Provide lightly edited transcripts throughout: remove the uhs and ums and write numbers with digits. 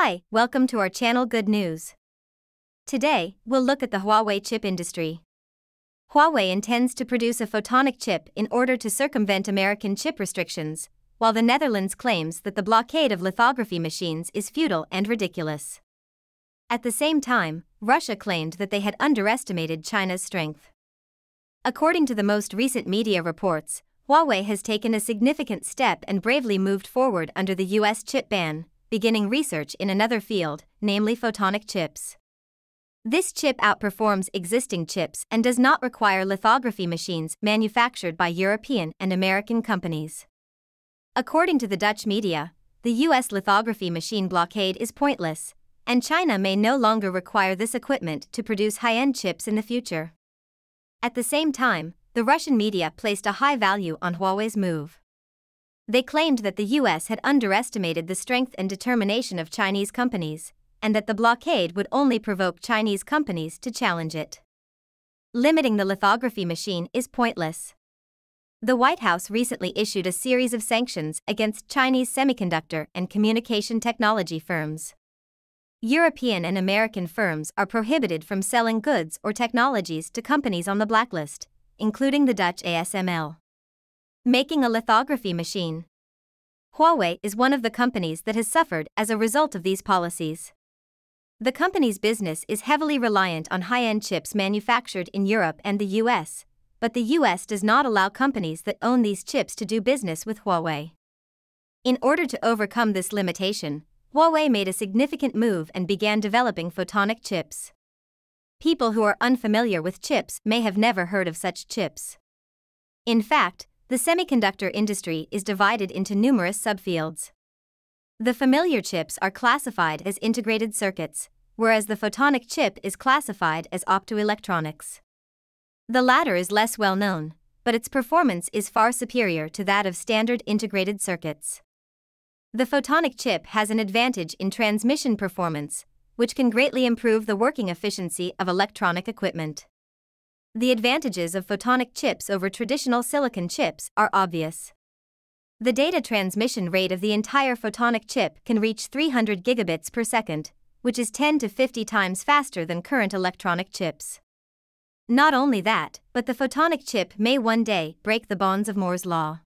Hi, welcome to our channel Good News. Today, we'll look at the Huawei chip industry. Huawei intends to produce a photonic chip in order to circumvent American chip restrictions, while the Netherlands claims that the blockade of lithography machines is futile and ridiculous. At the same time, Russia claimed that they had underestimated China's strength. According to the most recent media reports, Huawei has taken a significant step and bravely moved forward under the US chip ban, beginning research in another field, namely photonic chips. This chip outperforms existing chips and does not require lithography machines manufactured by European and American companies. According to the Dutch media, the US lithography machine blockade is pointless, and China may no longer require this equipment to produce high-end chips in the future. At the same time, the Russian media placed a high value on Huawei's move. They claimed that the US had underestimated the strength and determination of Chinese companies, and that the blockade would only provoke Chinese companies to challenge it. Limiting the lithography machine is pointless. The White House recently issued a series of sanctions against Chinese semiconductor and communication technology firms. European and American firms are prohibited from selling goods or technologies to companies on the blacklist, including the Dutch ASML. Making a lithography machine. Huawei is one of the companies that has suffered as a result of these policies. The company's business is heavily reliant on high-end chips manufactured in Europe and the US, but the US does not allow companies that own these chips to do business with Huawei. In order to overcome this limitation, Huawei made a significant move and began developing photonic chips. People who are unfamiliar with chips may have never heard of such chips. In fact, the semiconductor industry is divided into numerous subfields. The familiar chips are classified as integrated circuits, whereas the photonic chip is classified as optoelectronics. The latter is less well known, but its performance is far superior to that of standard integrated circuits. The photonic chip has an advantage in transmission performance, which can greatly improve the working efficiency of electronic equipment. The advantages of photonic chips over traditional silicon chips are obvious. The data transmission rate of the entire photonic chip can reach 300 gigabits per second, which is 10 to 50 times faster than current electronic chips. Not only that, but the photonic chip may one day break the bonds of Moore's law.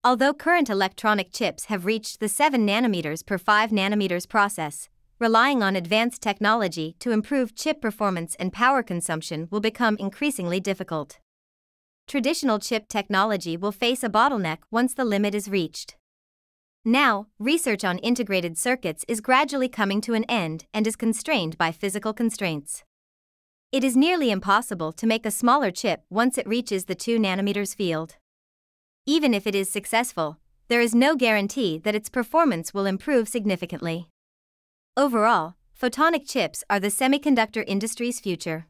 Although current electronic chips have reached the 7 nanometers per 5 nanometers process, relying on advanced technology to improve chip performance and power consumption will become increasingly difficult. Traditional chip technology will face a bottleneck once the limit is reached. Now, research on integrated circuits is gradually coming to an end and is constrained by physical constraints. It is nearly impossible to make a smaller chip once it reaches the 2 nanometers field. Even if it is successful, there is no guarantee that its performance will improve significantly. Overall, photonic chips are the semiconductor industry's future.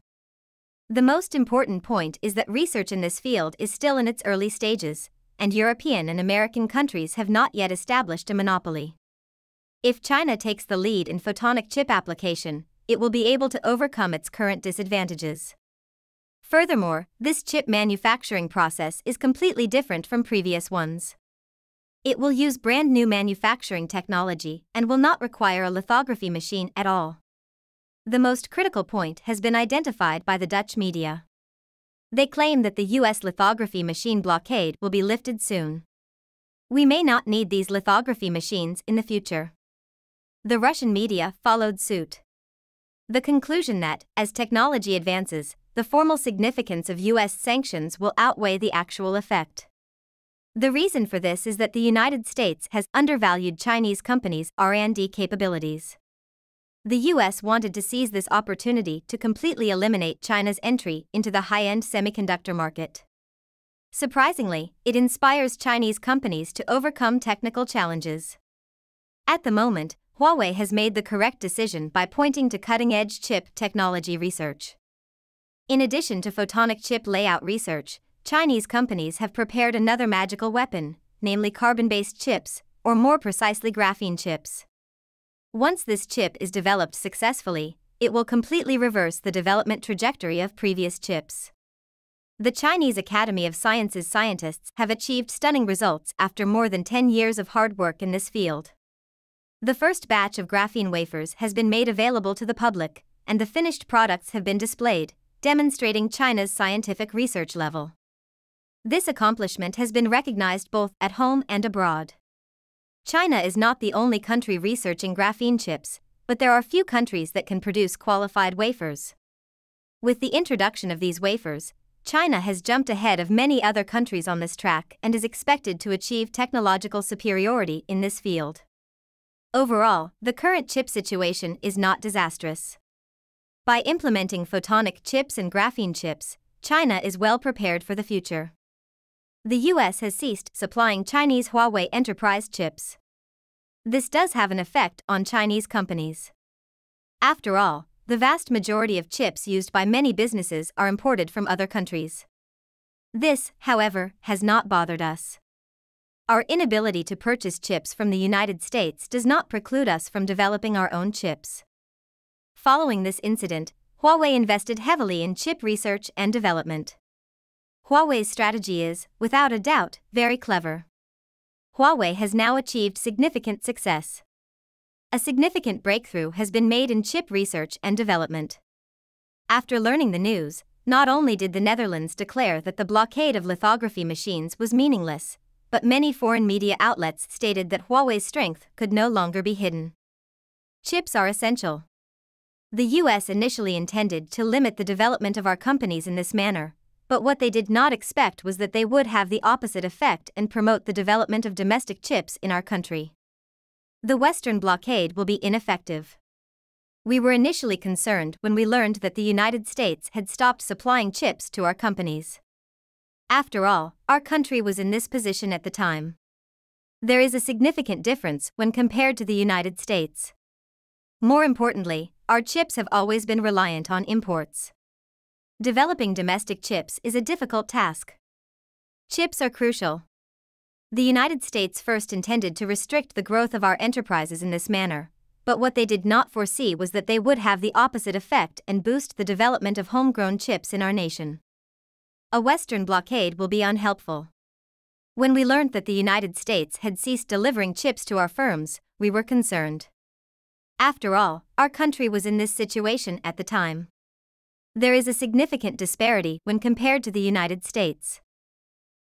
The most important point is that research in this field is still in its early stages, and European and American countries have not yet established a monopoly. If China takes the lead in photonic chip application, it will be able to overcome its current disadvantages. Furthermore, this chip manufacturing process is completely different from previous ones. It will use brand new manufacturing technology and will not require a lithography machine at all. The most critical point has been identified by the Dutch media. They claim that the US lithography machine blockade will be lifted soon. We may not need these lithography machines in the future. The Russian media followed suit. The conclusion that, as technology advances, the formal significance of US sanctions will outweigh the actual effect. The reason for this is that the United States has undervalued Chinese companies' R&D capabilities. The US wanted to seize this opportunity to completely eliminate China's entry into the high-end semiconductor market. Surprisingly, it inspires Chinese companies to overcome technical challenges. At the moment, Huawei has made the correct decision by pointing to cutting-edge chip technology research. In addition to photonic chip layout research, Chinese companies have prepared another magical weapon, namely carbon-based chips, or more precisely graphene chips. Once this chip is developed successfully, it will completely reverse the development trajectory of previous chips. The Chinese Academy of Sciences scientists have achieved stunning results after more than 10 years of hard work in this field. The first batch of graphene wafers has been made available to the public, and the finished products have been displayed, demonstrating China's scientific research level. This accomplishment has been recognized both at home and abroad. China is not the only country researching graphene chips, but there are few countries that can produce qualified wafers. With the introduction of these wafers, China has jumped ahead of many other countries on this track and is expected to achieve technological superiority in this field. Overall, the current chip situation is not disastrous. By implementing photonic chips and graphene chips, China is well prepared for the future. The US has ceased supplying Chinese Huawei enterprise chips. This does have an effect on Chinese companies. After all, the vast majority of chips used by many businesses are imported from other countries. This, however, has not bothered us. Our inability to purchase chips from the United States does not preclude us from developing our own chips. Following this incident, Huawei invested heavily in chip research and development. Huawei's strategy is, without a doubt, very clever. Huawei has now achieved significant success. A significant breakthrough has been made in chip research and development. After learning the news, not only did the Netherlands declare that the blockade of lithography machines was meaningless, but many foreign media outlets stated that Huawei's strength could no longer be hidden. Chips are essential. The US initially intended to limit the development of our companies in this manner, but what they did not expect was that they would have the opposite effect and promote the development of domestic chips in our country. The Western blockade will be ineffective. We were initially concerned when we learned that the United States had stopped supplying chips to our companies. After all, our country was in this position at the time. There is a significant difference when compared to the United States. More importantly, our chips have always been reliant on imports. Developing domestic chips is a difficult task. Chips are crucial. The United States first intended to restrict the growth of our enterprises in this manner, but what they did not foresee was that they would have the opposite effect and boost the development of homegrown chips in our nation. A Western blockade will be unhelpful. When we learned that the United States had ceased delivering chips to our firms, we were concerned. After all, our country was in this situation at the time. There is a significant disparity when compared to the United States.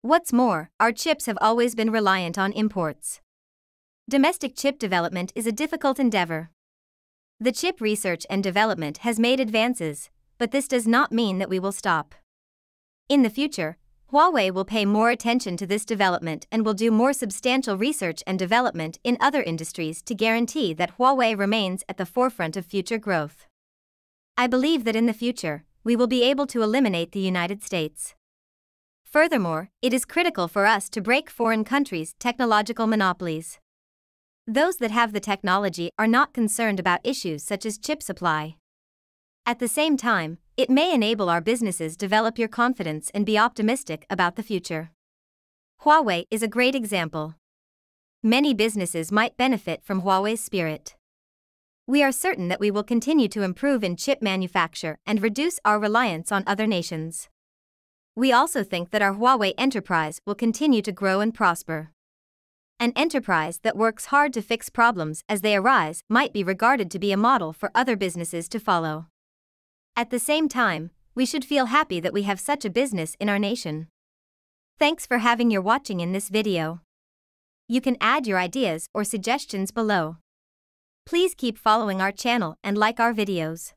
What's more, our chips have always been reliant on imports. Domestic chip development is a difficult endeavor. The chip research and development has made advances, but this does not mean that we will stop. In the future, Huawei will pay more attention to this development and will do more substantial research and development in other industries to guarantee that Huawei remains at the forefront of future growth. I believe that in the future, we will be able to eliminate the United States. Furthermore, it is critical for us to break foreign countries' technological monopolies. Those that have the technology are not concerned about issues such as chip supply. At the same time, it may enable our businesses develop your confidence and be optimistic about the future. Huawei is a great example. Many businesses might benefit from Huawei's spirit. We are certain that we will continue to improve in chip manufacture and reduce our reliance on other nations. We also think that our Huawei enterprise will continue to grow and prosper. An enterprise that works hard to fix problems as they arise might be regarded to be a model for other businesses to follow. At the same time, we should feel happy that we have such a business in our nation. Thanks for having your watching in this video. You can add your ideas or suggestions below. Please keep following our channel and like our videos.